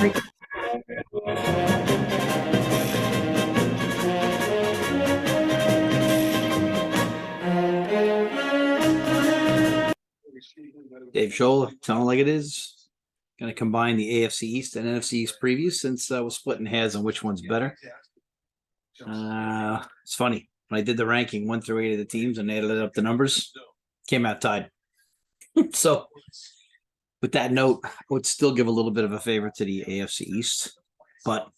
Dave Scholl, telling like it is. Going to combine the AFC East and NFC East previews since we're splitting hairs on which one's better. It's funny. When I did the ranking 1 through 8 of the teams and added up the numbers, came out tied. So, with that note, I would still give a little bit of a favor to the AFC East, but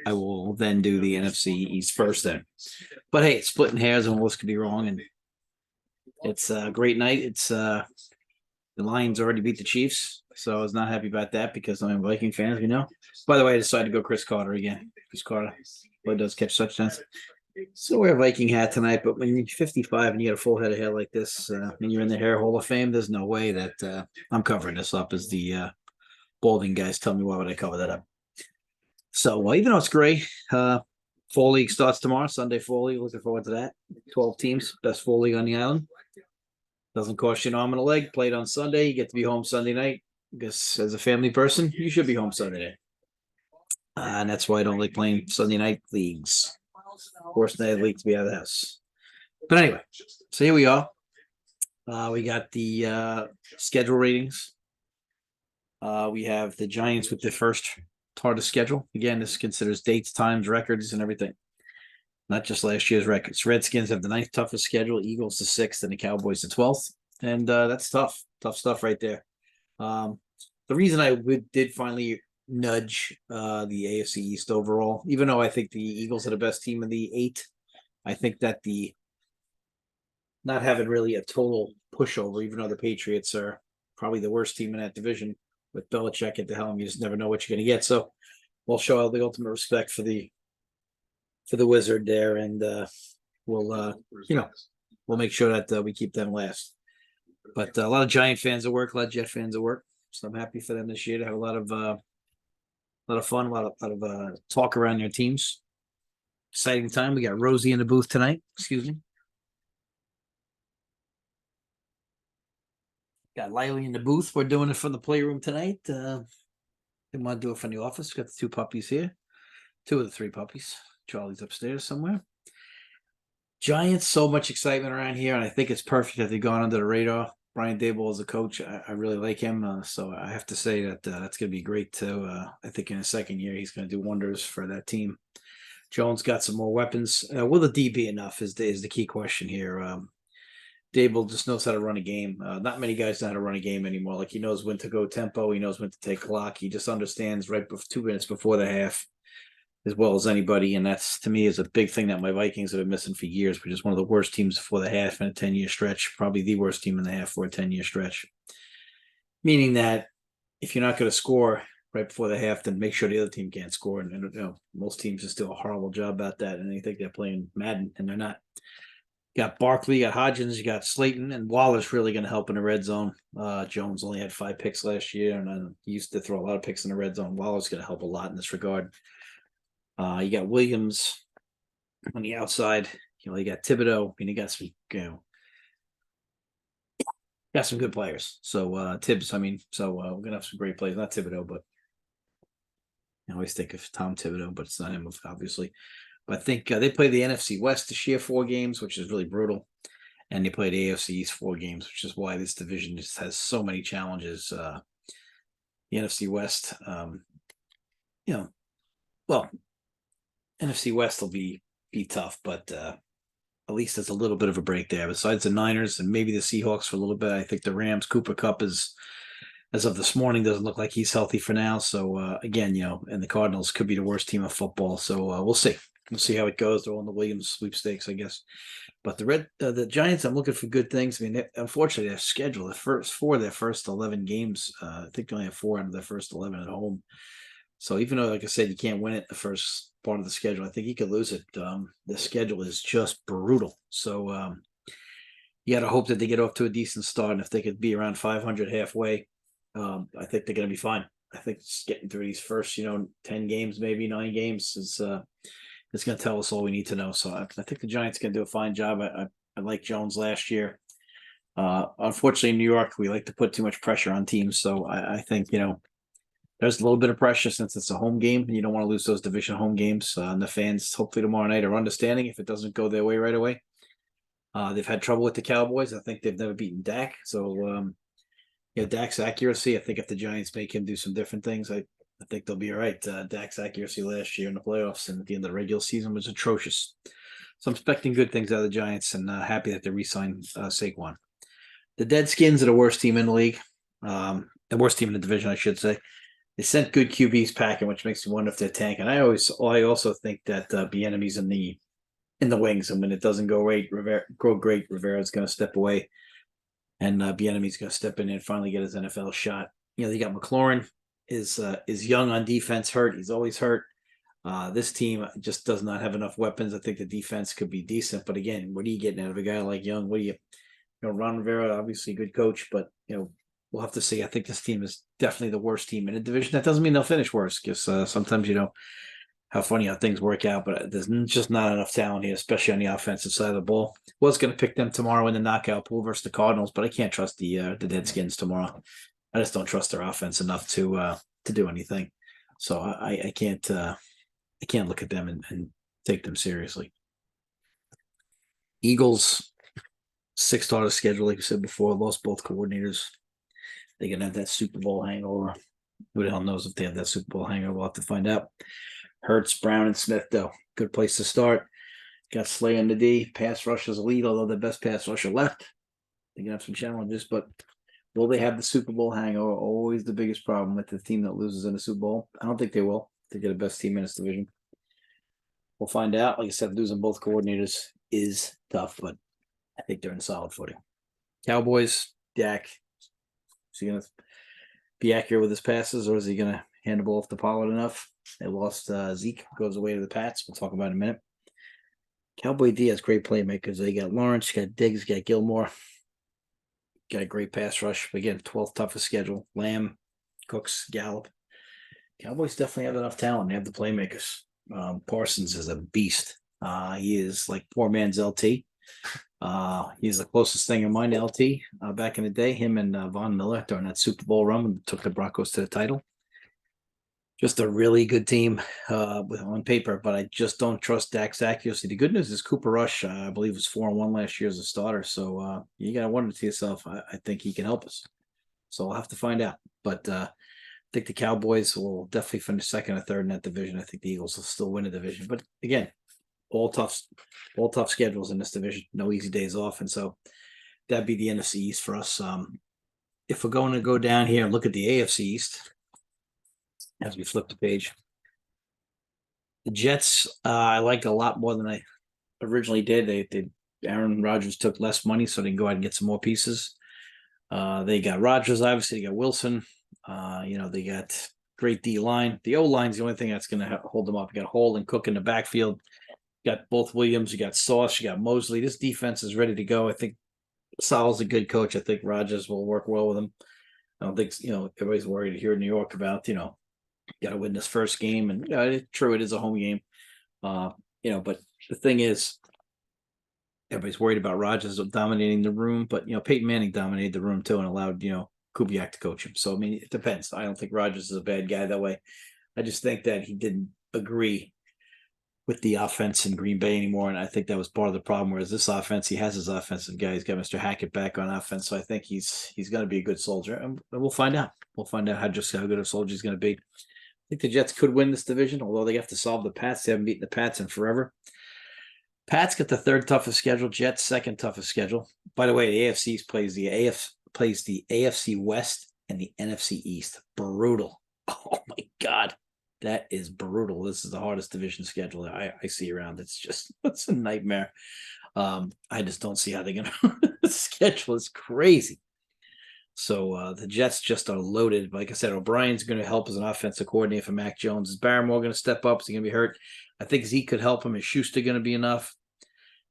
I will then do the NFC East first then. But hey, splitting hairs on what could be wrong, and it's a great night. It's the Lions already beat the Chiefs, so I was not happy about that because I'm a Viking fan, as you know. By the way, I decided to go Chris Carter again. Chris Carter does catch touchdowns. So wear a Viking hat tonight, but when you're 55 and you got a full head of hair like this, and you're in the Hair Hall of Fame, there's no way that I'm covering this up as the balding guys tell me why would I cover that up. So even though it's gray, Fall League starts tomorrow, Sunday Fall League. Looking forward to that. 12 teams, best Fall League on the island. Doesn't cost you an arm and a leg. Played on Sunday. You get to be home Sunday night. I guess as a family person, you should be home Sunday night. And that's why I don't like playing Sunday night leagues. Worst night of the league to be out of the house. But anyway, so here we are. We got the schedule ratings. We have the Giants with the first hardest schedule. Again, this considers dates, times, records, and everything. Not just last year's records. Redskins have the 9th toughest schedule, Eagles the 6th, and the Cowboys the 12th. And that's tough. Tough stuff right there. The reason I did finally nudge the AFC East overall, even though I think the Eagles are the best team in the 8, I think that the not having really a total pushover, even though the Patriots are probably the worst team in that division with Belichick at the helm, you just never know what you're going to get. So we'll show all the ultimate respect for the Wizard there, and we'll make sure that we keep them last. But a lot of Giant fans at work, a lot of Jet fans at work, so I'm happy for them this year to have a lot of fun, a lot of talk around their teams. Exciting time. We got Rosie in the booth tonight. Excuse me. Got Lily in the booth. We're doing it from the playroom tonight. Didn't want to do it from the office. Got the 2 puppies here. 2 of the 3 puppies. Charlie's upstairs somewhere. Giants, so much excitement around here, and I think it's perfect that they've gone under the radar. Brian Daboll is a coach. I really like him, so I have to say that that's going to be great too. I think in his second year, he's going to do wonders for that team. Jones got some more weapons. Will the D be enough is the key question here. Daboll just knows how to run a game. Not many guys know how to run a game anymore. Like, he knows when to go tempo. He knows when to take clock. He just understands right 2 minutes before the half as well as anybody. And that's, to me, is a big thing that my Vikings have been missing for years, which is one of the worst teams before the half in a 10-year stretch, probably the worst team in the half for a 10-year stretch. Meaning that if you're not going to score right before the half, then make sure the other team can't score. And most teams just do a horrible job about that. And they think they're playing Madden, and they're not. You got Barkley, you got Hodgins, you got Slayton, and Waller's really going to help in the red zone. Jones only had 5 picks last year, and he used to throw a lot of picks in the red zone. Waller's going to help a lot in this regard. You got Williams on the outside. You got Thibodeau, and you got some, got some good players. So Tibbs, we're gonna have some great players. Not Thibodeau, but I always think of Tom Thibodeau, but it's not him, obviously. But I think they play the NFC West this year 4 games, which is really brutal, and they play the AFC East 4 games, which is why this division just has so many challenges. The NFC West, NFC West will be tough, but at least there's a little bit of a break there. Besides the Niners and maybe the Seahawks for a little bit, I think the Rams, Cooper Kupp is, as of this morning, doesn't look like he's healthy for now. So again, and the Cardinals could be the worst team of football. So we'll see. We'll see how it goes. They're on the Williams sweepstakes, I guess. But the Giants, I'm looking for good things. Unfortunately, their schedule, the first 4 of their first 11 games, I think they only have 4 out of their first 11 at home. So even though, like I said, you can't win it the first part of the schedule, I think you could lose it. The schedule is just brutal. So you got to hope that they get off to a decent start. And if they could be around 500 halfway, I think they're going to be fine. I think just getting through these first, 10 games, maybe 9 games is it's going to tell us all we need to know. So I think the Giants can do a fine job. I like Jones last year. Unfortunately, in New York, we like to put too much pressure on teams. So I think, there's a little bit of pressure since it's a home game. You don't want to lose those division home games. And the fans, hopefully tomorrow night, are understanding if it doesn't go their way right away. They've had trouble with the Cowboys. I think they've never beaten Dak. So, Dak's accuracy, I think if the Giants make him do some different things, I think they'll be all right. Dak's accuracy last year in the playoffs and at the end of the regular season was atrocious. So I'm expecting good things out of the Giants and happy that they re-signed Saquon. The Deadskins are the worst team in the league. The worst team in the division, I should say. They sent good QBs packing, which makes me wonder if they're tanking. I also think that Bieniemy's in the wings, and when it doesn't go great, Rivera's going to step away, and Bieniemy's going to step in and finally get his NFL shot. They got McLaurin is young on defense, hurt. He's always hurt. This team just does not have enough weapons. I think the defense could be decent, but again, what are you getting out of a guy like Young? Ron Rivera, obviously a good coach, but we'll have to see. I think this team is definitely the worst team in the division. That doesn't mean they'll finish worse, because sometimes how funny how things work out, but there's just not enough talent here, especially on the offensive side of the ball. Was going to pick them tomorrow in the knockout pool versus the Cardinals, but I can't trust the Deadskins tomorrow. I just don't trust their offense enough to do anything. So I can't look at them and take them seriously. Eagles, 6-starter schedule, like I said before, lost both coordinators. They're going to have that Super Bowl hangover. Who the hell knows if they have that Super Bowl hangover? We'll have to find out. Hurts, Brown, and Smith, though. Good place to start. Got Slay on the D. Pass rush is a lead, although the best pass rusher left. They're going to have some challenges, but will they have the Super Bowl hangover? Always the biggest problem with the team that loses in the Super Bowl. I don't think they will. They get the best team in this division. We'll find out. Like I said, losing both coordinators is tough, but I think they're in solid footing. Cowboys, Dak. Is he going to be accurate with his passes, or is he going to hand the ball off to Pollard enough? They lost Zeke, goes away to the Pats. We'll talk about it in a minute. Cowboy D has great playmakers. They got Lawrence, got Diggs, got Gilmore. Got a great pass rush. Again, 12th toughest schedule. Lamb, Cooks, Gallup. Cowboys definitely have enough talent. They have the playmakers. Parsons is a beast. He is like poor man's LT. He's the closest thing in mind to LT back in the day. Him and Von Miller during that Super Bowl run and took the Broncos to the title. Just a really good team on paper, but I just don't trust Dak's accuracy. The good news is Cooper Rush, I believe, was 4-1 last year as a starter. So you got to wonder to yourself, I think he can help us. So we'll have to find out. But I think the Cowboys will definitely finish second or third in that division. I think the Eagles will still win a division. But again, all tough schedules in this division. No easy days off. And so that'd be the NFC East for us. If we're going to go down here and look at the AFC East, as we flip the page, the Jets I like a lot more than I originally did. Aaron Rodgers took less money, so they can go out and get some more pieces. They got Rodgers, obviously. They got Wilson. They got great D line. The O line's the only thing that's going to hold them up. You got Hall and Cook in the backfield. You got both Williams. You got Sauce. You got Mosley. This defense is ready to go. I think Sal's a good coach. I think Rodgers will work well with him. I don't think everybody's worried here in New York about got to win this first game, and true, it is a home game. But the thing is, everybody's worried about Rodgers dominating the room, but Peyton Manning dominated the room too and allowed Kubiak to coach him. So I mean, it depends. I don't think Rodgers is a bad guy that way. I just think that he didn't agree with the offense in Green Bay anymore, and I think that was part of the problem. Whereas this offense, he has his offensive guy. He's got Mr. Hackett back on offense, so I think he's going to be a good soldier, and we'll find out. We'll find out how good a soldier he's going to be. I think the Jets could win this division, although they have to solve the Pats. They haven't beaten the Pats in forever. Pats got the third toughest schedule. Jets second toughest schedule. By the way, the AFC plays the AFC West and the NFC East. Brutal. Oh my God, that is brutal. This is the hardest division schedule I see around. It's a nightmare. I just don't see how they're gonna. The schedule is crazy. So the Jets just are loaded. Like I said, O'Brien's going to help as an offensive coordinator for Mac Jones. Is Barrymore going to step up? Is he going to be hurt? I think Zeke could help him. Is Schuster going to be enough?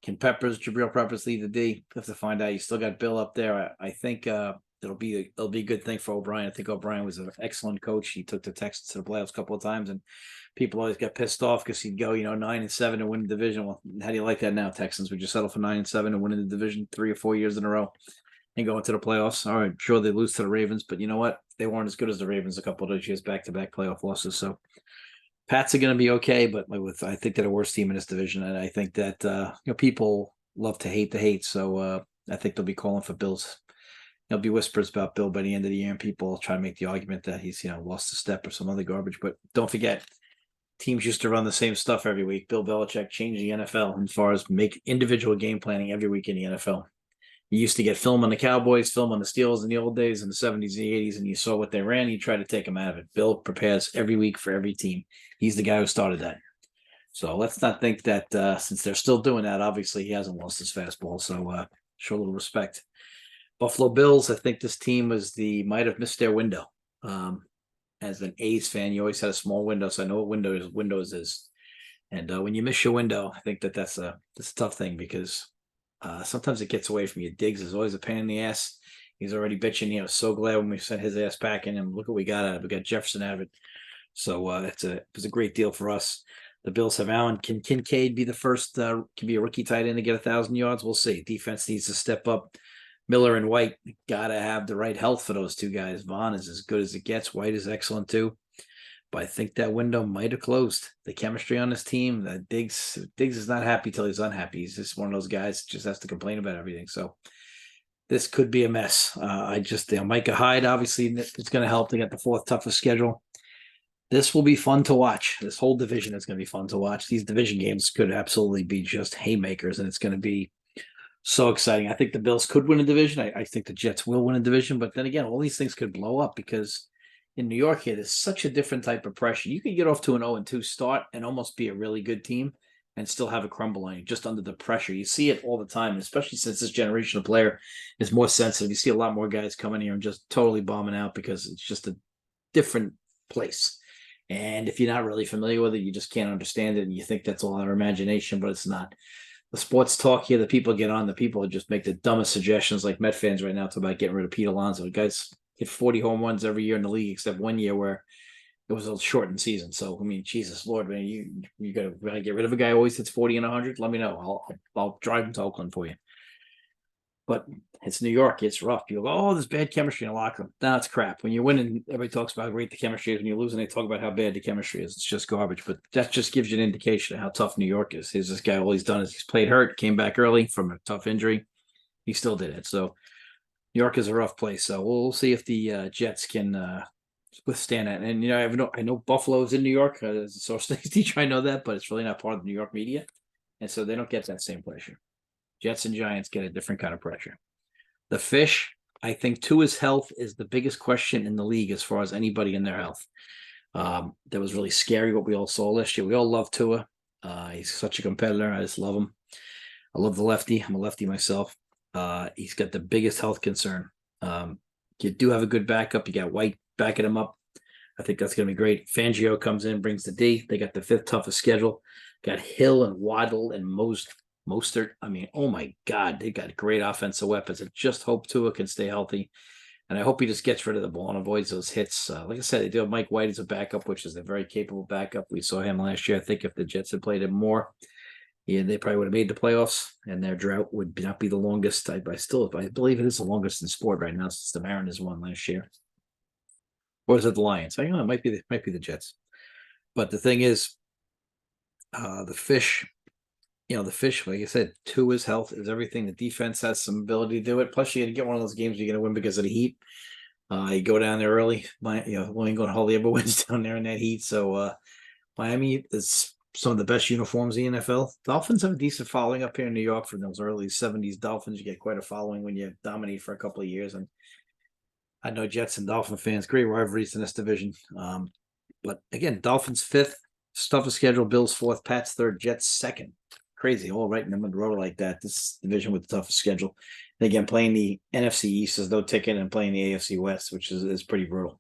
Can Jabril Peppers lead the D? We'll have to find out. You still got Bill up there. I think it'll be a good thing for O'Brien. I think O'Brien was an excellent coach. He took the Texans to the playoffs a couple of times, and people always got pissed off because he'd go 9-7 and win the division. Well, how do you like that now, Texans? Would you settle for 9-7 and winning the division 3 or 4 years in a row? And go into the playoffs? All right, sure, they lose to the Ravens, but you know what? they weren't as good as the Ravens a couple of those years, back-to-back playoff losses. So Pats are going to be okay, but I think they're the worst team in this division, and I think that people love to hate the hate. So I think they'll be calling for Bills. There'll be whispers about Bill by the end of the year, and people try to make the argument that he's lost a step or some other garbage. But don't forget, teams used to run the same stuff every week. Bill Belichick changed the NFL as far as make individual game planning every week in the NFL. You used to get film on the Cowboys, film on the Steelers in the old days, in the 70s and the 80s, and you saw what they ran. You try to take them out of it. Bill prepares every week for every team. He's the guy who started that. So let's not think that since they're still doing that, obviously he hasn't lost his fastball. So show a little respect. Buffalo Bills, I think this team might have missed their window. As an A's fan, you always had a small window, so I know what Windows is. And when you miss your window, I think that's a tough thing because sometimes it gets away from you. Diggs is always a pain in the ass. He's already bitching. I was so glad when we sent his ass back in, and look what we got out of it. We got Jefferson out of it. So it was a great deal for us. The Bills have Allen. Can Kincaid be the first? Can be a rookie tight end to get 1,000 yards? We'll see. Defense needs to step up. Miller and White got to have the right health for those two guys. Vaughn is as good as it gets. White is excellent too. But I think that window might have closed. The chemistry on this team, Diggs is not happy till he's unhappy. He's just one of those guys that just has to complain about everything. So this could be a mess. Micah Hyde, obviously, it's going to help. They got the fourth toughest schedule. This will be fun to watch. This whole division is going to be fun to watch. These division games could absolutely be just haymakers, and it's going to be so exciting. I think the Bills could win a division. I think the Jets will win a division. But then again, all these things could blow up because in New York here, there's such a different type of pressure. You could get off to an 0-2 start and almost be a really good team and still have a crumble on you just under the pressure. You see it all the time, especially since this generation of player is more sensitive. You see a lot more guys coming here and just totally bombing out because it's just a different place. And if you're not really familiar with it, you just can't understand it. And you think that's all our imagination, but it's not. The sports talk here, the people get on, the people just make the dumbest suggestions like Met fans right now talk about getting rid of Pete Alonso. The guys hit 40 home runs every year in the league, except 1 year where it was a shortened season. So, I mean, Jesus Lord, man, you got to get rid of a guy who always hits 40 and 100. Let me know. I'll drive him to Oakland for you. But it's New York. It's rough. You go, oh, there's bad chemistry in the locker room. No, it's crap. When you're winning, everybody talks about how great the chemistry is. When you're losing, they talk about how bad the chemistry is. It's just garbage. But that just gives you an indication of how tough New York is. Here's this guy, all he's done is he's played hurt, came back early from a tough injury. He still did it. So New York is a rough place. So we'll see if the Jets can withstand that. And, I know Buffalo's in New York. As a social studies teacher, I know that, but it's really not part of the New York media. And so they don't get that same pressure. Jets and Giants get a different kind of pressure. The Fish, I think Tua's health is the biggest question in the league as far as anybody in their health. That was really scary what we all saw last year. We all love Tua. He's such a competitor. I just love him. I love the lefty. I'm a lefty myself. He's got the biggest health concern. You do have a good backup. You got White backing him up. I think that's going to be great. Fangio comes in, brings the D. They got the fifth toughest schedule. Got Hill and Waddle and Mostert. I mean, oh my God, they got great offensive weapons. I just hope Tua can stay healthy. And I hope he just gets rid of the ball and avoids those hits. Like I said, they do have Mike White as a backup, which is a very capable backup. We saw him last year. I think if the Jets had played him more, they probably would have made the playoffs, and their drought would not be the longest. I believe it is the longest in sport right now since the Mariners won last year. Or is it the Lions? I don't know. It might be the Jets. But the thing is, the Fish, like I said, Tua's health is everything. The defense has some ability to do it. Plus, you're going to get one of those games you're going to win because of the heat. You go down there early. New England hardly ever wins down there in that heat. So Miami is some of the best uniforms in the NFL. Dolphins have a decent following up here in New York from those early 70s Dolphins. You get quite a following when you dominate for a couple of years. And I know Jets and Dolphin fans, great rivalries in this division. But again, Dolphins fifth, toughest schedule, Bills fourth, Pats third, Jets second. Crazy, all right in the middle row like that. This division with the toughest schedule. And again, playing the NFC East is no ticket, and playing the AFC West, which is pretty brutal.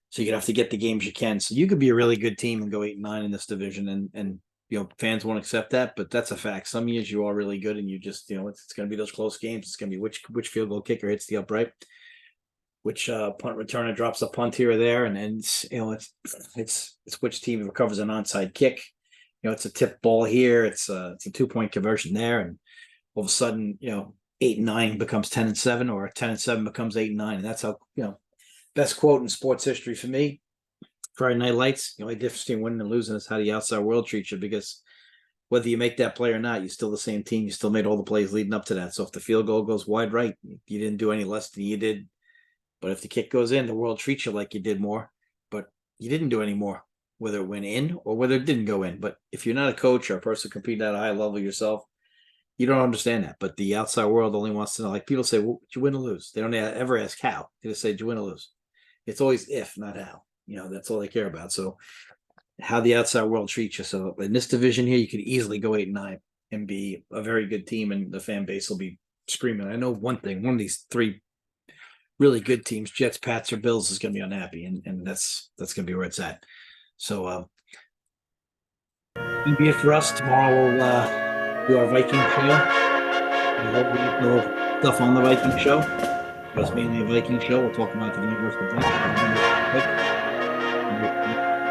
So you're gonna have to get the games you can. So you could be a really good team and go 8-9 in this division, and fans won't accept that, but that's a fact. Some years you are really good, and you just it's gonna be those close games. It's gonna be which field goal kicker hits the upright, which punt returner drops a punt here or there, and then it's which team recovers an onside kick. It's a tip ball here. It's a 2-point conversion there, and all of a sudden, 8-9 becomes 10-7, or 10-7 becomes 8-9, and that's how Best quote in sports history for me: Friday Night Lights. The only difference between winning and losing is how the outside world treats you. Because whether you make that play or not, you're still the same team. You still made all the plays leading up to that. So if the field goal goes wide right, you didn't do any less than you did. But if the kick goes in, the world treats you like you did more. But you didn't do any more, whether it went in or whether it didn't go in. But if you're not a coach or a person competing at a high level yourself, you don't understand that. But the outside world only wants to know. Like people say, well, did you win or lose? They don't ever ask how. They just say, did you win or lose? It's always if, not how. That's all they care about. So how the outside world treats you. So in this division here, you could easily go 8-9 and be a very good team, and the fan base will be screaming. I know one thing: one of these three really good teams, Jets, Pats, or Bills, is going to be unhappy, and that's going to be where it's at. So it'll be it for us. Tomorrow we'll do our Viking show. We hope we get little stuff on the Viking show. It's mainly a Viking show. We'll talk about the Universal Duck.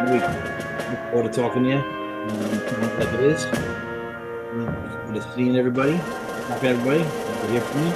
We look forward to talking to you. Like it is. Good to seeing everybody. Talk to everybody. Good to hear from you.